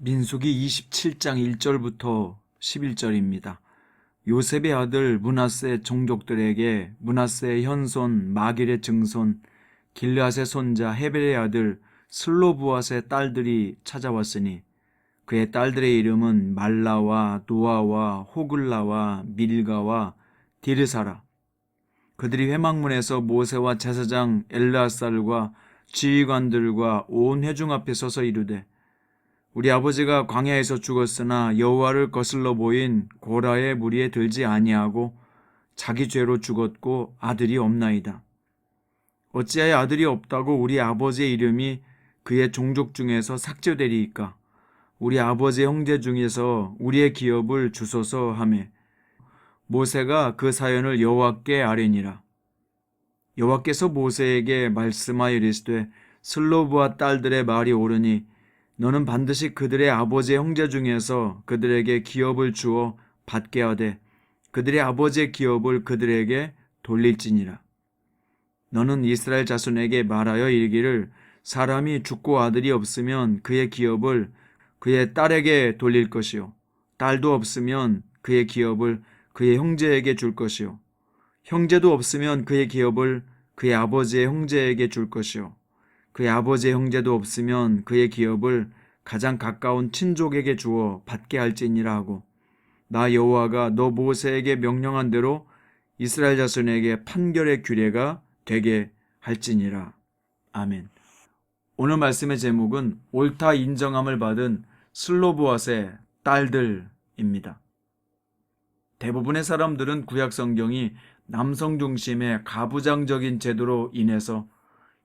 민수기 27장 1절부터 11절입니다. 요셉의 아들 므낫세 종족들에게 므낫세의 현손 마길의 증손 길르앗의 손자 헤벨의 아들 슬로브앗의 딸들이 찾아왔으니 그의 딸들의 이름은 말라와 노아와 호글라와 밀가와 디르사라. 그들이 회막문에서 모세와 제사장 엘르아살과 지휘관들과 온 회중 앞에 서서 이르되 우리 아버지가 광야에서 죽었으나 여호와를 거슬러 보인 고라의 무리에 들지 아니하고 자기 죄로 죽었고 아들이 없나이다. 어찌하여 아들이 없다고 우리 아버지의 이름이 그의 종족 중에서 삭제되리이까? 우리 아버지의 형제 중에서 우리의 기업을 주소서 하매 모세가 그 사연을 여호와께 아뢰니라. 여호와께서 모세에게 말씀하여 이르시되 슬로브와 딸들의 말이 옳으니 너는 반드시 그들의 아버지의 형제 중에서 그들에게 기업을 주어 받게 하되 그들의 아버지의 기업을 그들에게 돌릴지니라. 너는 이스라엘 자손에게 말하여 이르기를 사람이 죽고 아들이 없으면 그의 기업을 그의 딸에게 돌릴 것이요 딸도 없으면 그의 기업을 그의 형제에게 줄 것이요 형제도 없으면 그의 기업을 그의 아버지의 형제에게 줄 것이요 그의 아버지의 형제도 없으면 그의 기업을 가장 가까운 친족에게 주어 받게 할지니라 하고 나 여호와가 너 모세에게 명령한 대로 이스라엘 자손에게 판결의 규례가 되게 할지니라. 아멘. 오늘 말씀의 제목은 옳다 인정함을 받은 슬로브앗의 딸들입니다. 대부분의 사람들은 구약 성경이 남성 중심의 가부장적인 제도로 인해서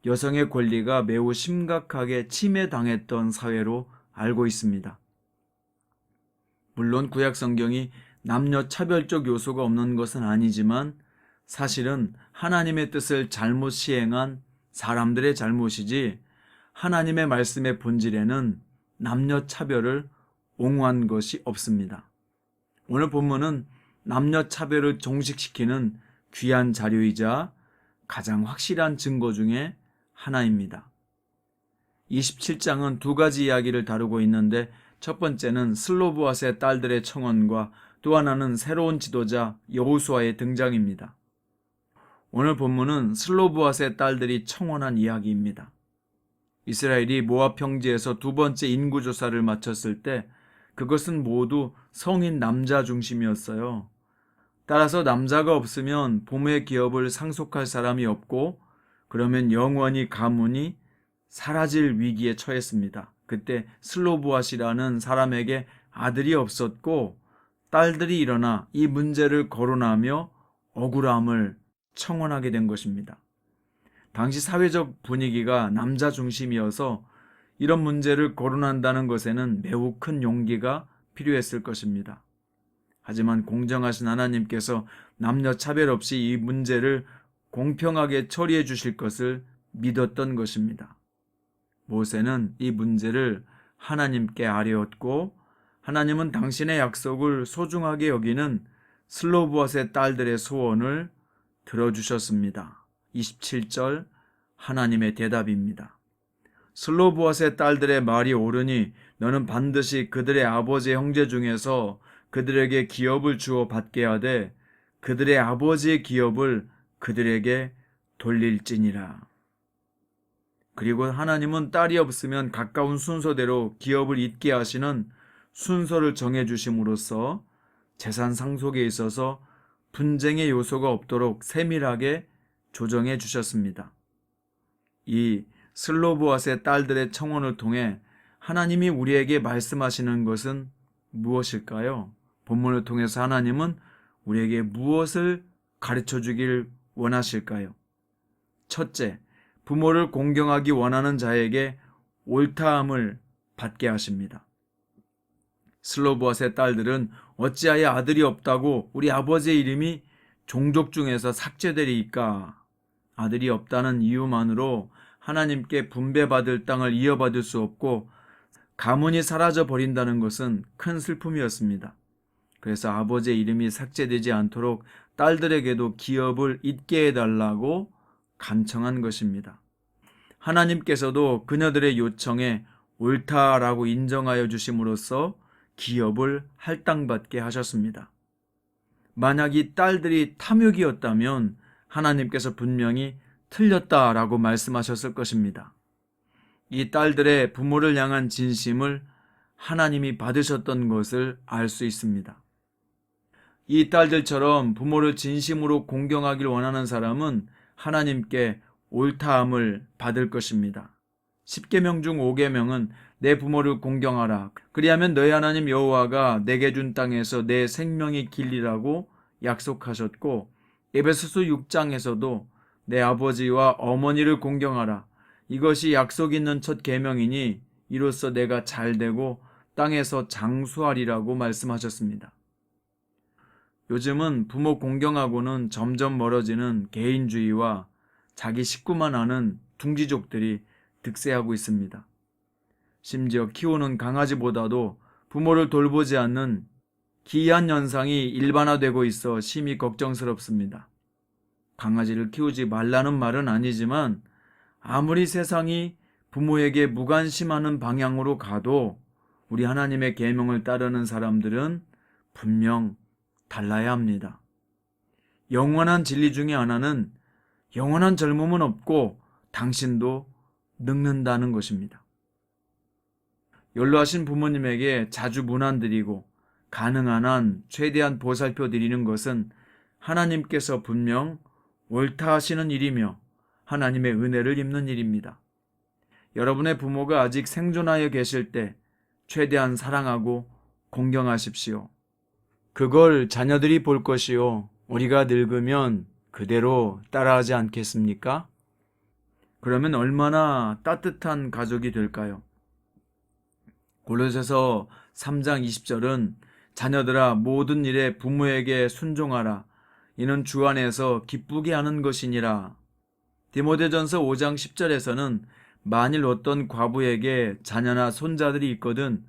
여성의 권리가 매우 심각하게 침해당했던 사회로 알고 있습니다. 물론 구약 성경이 남녀 차별적 요소가 없는 것은 아니지만 사실은 하나님의 뜻을 잘못 시행한 사람들의 잘못이지 하나님의 말씀의 본질에는 남녀 차별을 옹호한 것이 없습니다. 오늘 본문은 남녀 차별을 종식시키는 귀한 자료이자 가장 확실한 증거 중에 하나입니다. 27장은 두 가지 이야기를 다루고 있는데 첫 번째는 슬로브앗의 딸들의 청혼과 또 하나는 새로운 지도자 여호수아의 등장입니다. 오늘 본문은 슬로브앗의 딸들이 청혼한 이야기입니다. 이스라엘이 모압 평지에서 두 번째 인구조사를 마쳤을 때 그것은 모두 성인 남자 중심이었어요. 따라서 남자가 없으면 부모의 기업을 상속할 사람이 없고 그러면 영원히 가문이 사라질 위기에 처했습니다. 그때 슬로브앗이라는 사람에게 아들이 없었고 딸들이 일어나 이 문제를 거론하며 억울함을 청원하게 된 것입니다. 당시 사회적 분위기가 남자 중심이어서 이런 문제를 거론한다는 것에는 매우 큰 용기가 필요했을 것입니다. 하지만 공정하신 하나님께서 남녀 차별 없이 이 문제를 공평하게 처리해 주실 것을 믿었던 것입니다. 모세는 이 문제를 하나님께 아뢰었고 하나님은 당신의 약속을 소중하게 여기는 슬로브앗의 딸들의 소원을 들어주셨습니다. 27절 하나님의 대답입니다. 슬로브앗의 딸들의 말이 옳으니 너는 반드시 그들의 아버지의 형제 중에서 그들에게 기업을 주어 받게 하되 그들의 아버지의 기업을 그들에게 돌릴지니라. 그리고 하나님은 딸이 없으면 가까운 순서대로 기업을 잇게 하시는 순서를 정해주심으로써 재산 상속에 있어서 분쟁의 요소가 없도록 세밀하게 조정해 주셨습니다. 이 슬로브앗의 딸들의 청혼을 통해 하나님이 우리에게 말씀하시는 것은 무엇일까요? 본문을 통해서 하나님은 우리에게 무엇을 가르쳐 주길 원하실까요? 첫째, 부모를 공경하기 원하는 자에게 옳다함을 받게 하십니다. 슬로브앗의 딸들은 어찌하여 아들이 없다고 우리 아버지의 이름이 종족 중에서 삭제되리이까? 아들이 없다는 이유만으로 하나님께 분배받을 땅을 이어받을 수 없고 가문이 사라져 버린다는 것은 큰 슬픔이었습니다. 그래서 아버지의 이름이 삭제되지 않도록 딸들에게도 기업을 잇게 해달라고 간청한 것입니다. 하나님께서도 그녀들의 요청에 옳다라고 인정하여 주심으로써 기업을 할당받게 하셨습니다. 만약 이 딸들이 탐욕이었다면 하나님께서 분명히 틀렸다라고 말씀하셨을 것입니다. 이 딸들의 부모를 향한 진심을 하나님이 받으셨던 것을 알 수 있습니다. 이 딸들처럼 부모를 진심으로 공경하길 원하는 사람은 하나님께 옳다함을 받을 것입니다. 10계명 중 5계명은 내 부모를 공경하라. 그리하면 너희 하나님 여호와가 내게 준 땅에서 내 생명이 길리라고 약속하셨고, 에베소서 6장에서도 내 아버지와 어머니를 공경하라. 이것이 약속 있는 첫 계명이니 이로써 내가 잘되고 땅에서 장수하리라고 말씀하셨습니다. 요즘은 부모 공경하고는 점점 멀어지는 개인주의와 자기 식구만 아는 둥지족들이 득세하고 있습니다. 심지어 키우는 강아지보다도 부모를 돌보지 않는 기이한 현상이 일반화되고 있어 심히 걱정스럽습니다. 강아지를 키우지 말라는 말은 아니지만 아무리 세상이 부모에게 무관심하는 방향으로 가도 우리 하나님의 계명을 따르는 사람들은 분명 달라야 합니다. 영원한 진리 중에 하나는 영원한 젊음은 없고 당신도 늙는다는 것입니다. 연로하신 부모님에게 자주 문안드리고 가능한 한 최대한 보살펴 드리는 것은 하나님께서 분명 옳다 하시는 일이며 하나님의 은혜를 입는 일입니다. 여러분의 부모가 아직 생존하여 계실 때 최대한 사랑하고 공경하십시오. 그걸 자녀들이 볼 것이요, 우리가 늙으면 그대로 따라하지 않겠습니까? 그러면 얼마나 따뜻한 가족이 될까요? 골로새서 3장 20절은 자녀들아 모든 일에 부모에게 순종하라. 이는 주 안에서 기쁘게 하는 것이니라. 디모데전서 5장 10절에서는 만일 어떤 과부에게 자녀나 손자들이 있거든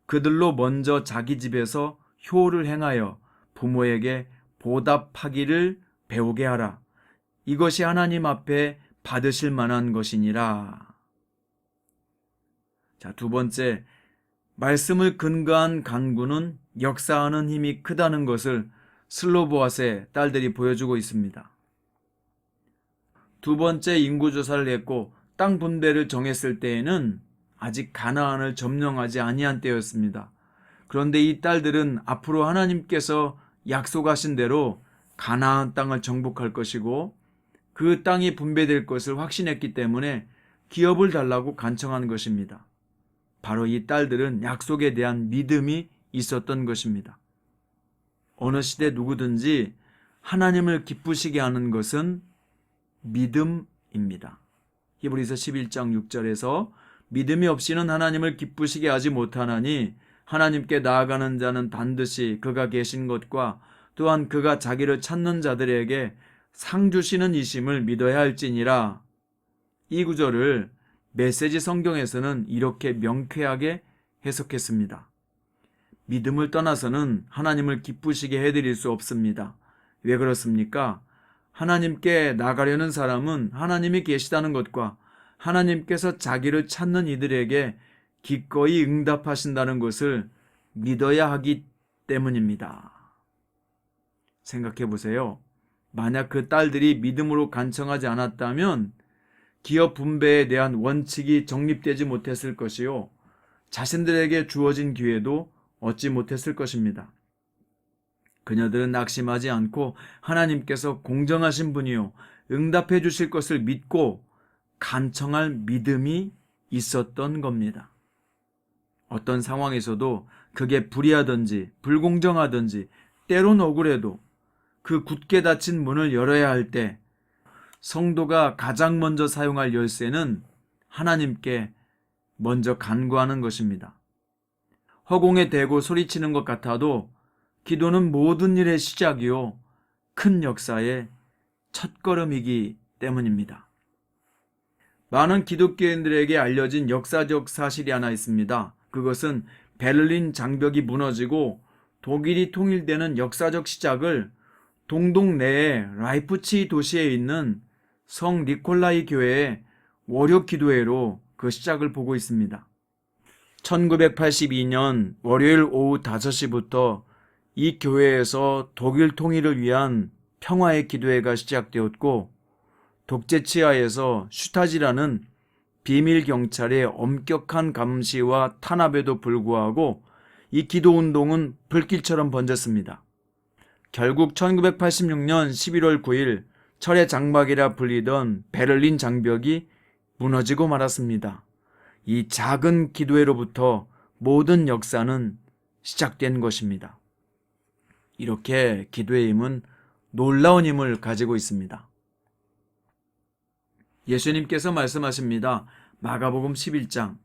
그들로 먼저 자기 집에서 효를 행하여 부모에게 보답하기를 배우게 하라. 이것이 하나님 앞에 받으실 만한 것이니라. 자, 두 번째, 말씀을 근거한 간구는 역사하는 힘이 크다는 것을 슬로보아스의 딸들이 보여주고 있습니다. 두 번째 인구조사를 했고 땅 분배를 정했을 때에는 아직 가나안을 점령하지 아니한 때였습니다. 그런데 이 딸들은 앞으로 하나님께서 약속하신 대로 가나안 땅을 정복할 것이고 그 땅이 분배될 것을 확신했기 때문에 기업을 달라고 간청한 것입니다. 바로 이 딸들은 약속에 대한 믿음이 있었던 것입니다. 어느 시대 누구든지 하나님을 기쁘시게 하는 것은 믿음입니다. 히브리서 11장 6절에서 믿음이 없이는 하나님을 기쁘시게 하지 못하나니 하나님께 나아가는 자는 반드시 그가 계신 것과 또한 그가 자기를 찾는 자들에게 상 주시는 이심을 믿어야 할지니라. 이 구절을 메시지 성경에서는 이렇게 명쾌하게 해석했습니다. 믿음을 떠나서는 하나님을 기쁘시게 해드릴 수 없습니다. 왜 그렇습니까? 하나님께 나가려는 사람은 하나님이 계시다는 것과 하나님께서 자기를 찾는 이들에게 기꺼이 응답하신다는 것을 믿어야 하기 때문입니다. 생각해 보세요. 만약 그 딸들이 믿음으로 간청하지 않았다면 기업 분배에 대한 원칙이 정립되지 못했을 것이요, 자신들에게 주어진 기회도 얻지 못했을 것입니다. 그녀들은 낙심하지 않고 하나님께서 공정하신 분이요 응답해 주실 것을 믿고 간청할 믿음이 있었던 겁니다. 어떤 상황에서도 그게 불의하든지 불공정하든지 때론 억울해도 그 굳게 닫힌 문을 열어야 할 때 성도가 가장 먼저 사용할 열쇠는 하나님께 먼저 간구하는 것입니다. 허공에 대고 소리치는 것 같아도 기도는 모든 일의 시작이요 큰 역사의 첫걸음이기 때문입니다. 많은 기독교인들에게 알려진 역사적 사실이 하나 있습니다. 그것은 베를린 장벽이 무너지고 독일이 통일되는 역사적 시작을 동독 내의 라이프치히 도시에 있는 성 니콜라이 교회의 월요 기도회로 그 시작을 보고 있습니다. 1982년 월요일 오후 5시부터 이 교회에서 독일 통일을 위한 평화의 기도회가 시작되었고, 독재 치하에서 슈타지라는 비밀 경찰의 엄격한 감시와 탄압에도 불구하고 이 기도 운동은 불길처럼 번졌습니다. 결국 1986년 11월 9일 철의 장막이라 불리던 베를린 장벽이 무너지고 말았습니다. 이 작은 기도회로부터 모든 역사는 시작된 것입니다. 이렇게 기도의 힘은 놀라운 힘을 가지고 있습니다. 예수님께서 말씀하십니다. 마가복음 11장,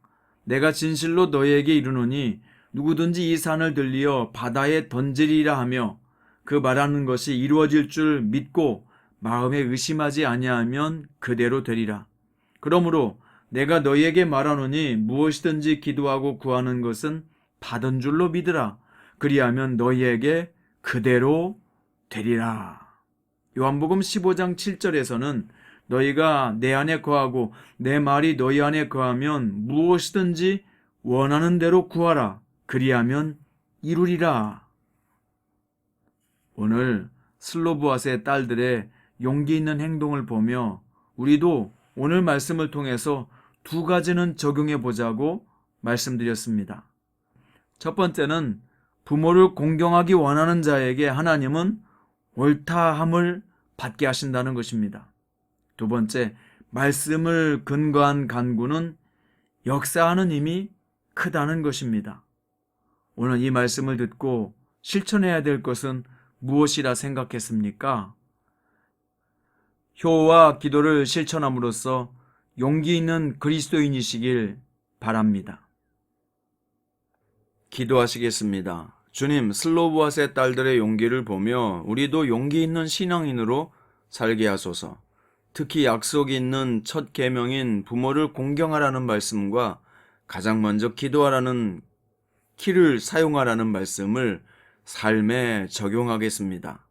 내가 진실로 너희에게 이르노니 누구든지 이 산을 들리어 바다에 던지리라 하며 그 말하는 것이 이루어질 줄 믿고 마음에 의심하지 아니하면 그대로 되리라. 그러므로 내가 너희에게 말하노니 무엇이든지 기도하고 구하는 것은 받은 줄로 믿으라. 그리하면 너희에게 그대로 되리라. 요한복음 15장 7절에서는 너희가 내 안에 거하고 내 말이 너희 안에 거하면 무엇이든지 원하는 대로 구하라. 그리하면 이루리라. 오늘 슬로브아스의 딸들의 용기 있는 행동을 보며 우리도 오늘 말씀을 통해서 두 가지는 적용해 보자고 말씀드렸습니다. 첫 번째는 부모를 공경하기 원하는 자에게 하나님은 옳다함을 받게 하신다는 것입니다. 두 번째, 말씀을 근거한 간구는 역사하는 힘이 크다는 것입니다. 오늘 이 말씀을 듣고 실천해야 될 것은 무엇이라 생각했습니까? 효와 기도를 실천함으로써 용기 있는 그리스도인이시길 바랍니다. 기도하시겠습니다. 주님, 슬로브아스의 딸들의 용기를 보며 우리도 용기 있는 신앙인으로 살게 하소서. 특히 약속이 있는 첫 계명인 부모를 공경하라는 말씀과 가장 먼저 기도하라는 키를 사용하라는 말씀을 삶에 적용하겠습니다.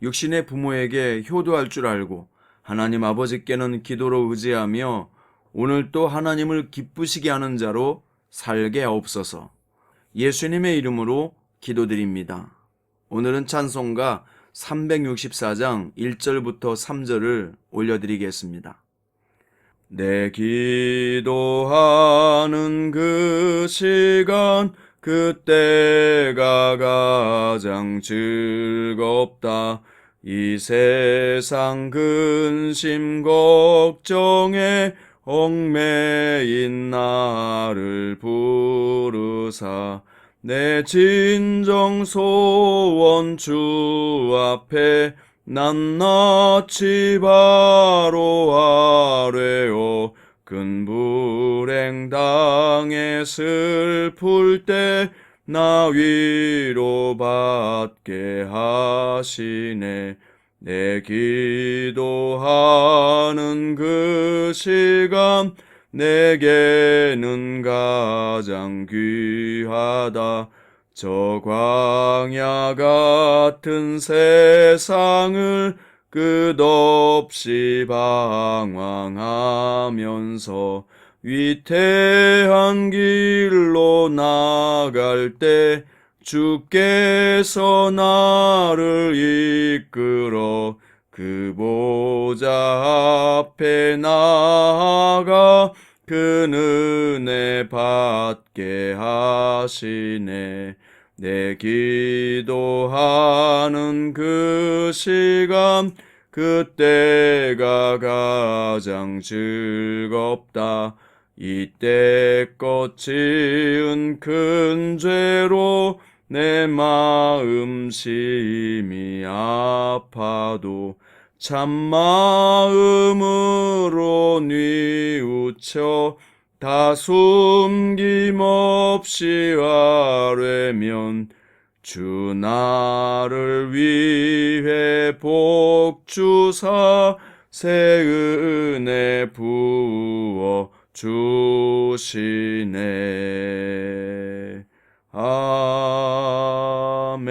육신의 부모에게 효도할 줄 알고 하나님 아버지께는 기도로 의지하며 오늘 또 하나님을 기쁘시게 하는 자로 살게 하옵소서. 예수님의 이름으로 기도드립니다. 오늘은 찬송가 364장 1절부터 3절을 올려드리겠습니다. 내 기도하는 그 시간 그때가 가장 즐겁다. 이 세상 근심 걱정에 얽매인 나를 부르사 내 진정 소원 주 앞에 낱낱이 바로 아뢰오. 큰 불행 당해 슬플 때 나 위로받게 하시네. 내 기도하는 그 시간 내게는 가장 귀하다. 저 광야 같은 세상을 끝없이 방황하면서 위태한 길로 나갈 때 주께서 나를 이끌어 그 보좌 앞에 나아가 그 은혜 받게 하시네. 내 기도하는 그 시간 그때가 가장 즐겁다. 이때껏 지은 큰 죄로 내 마음 심히 아파도 참마음으로 뉘우쳐 다 숨김없이 아뢰면 주 나를 위해 복 주사 새 은혜 부어 주시네. 아멘.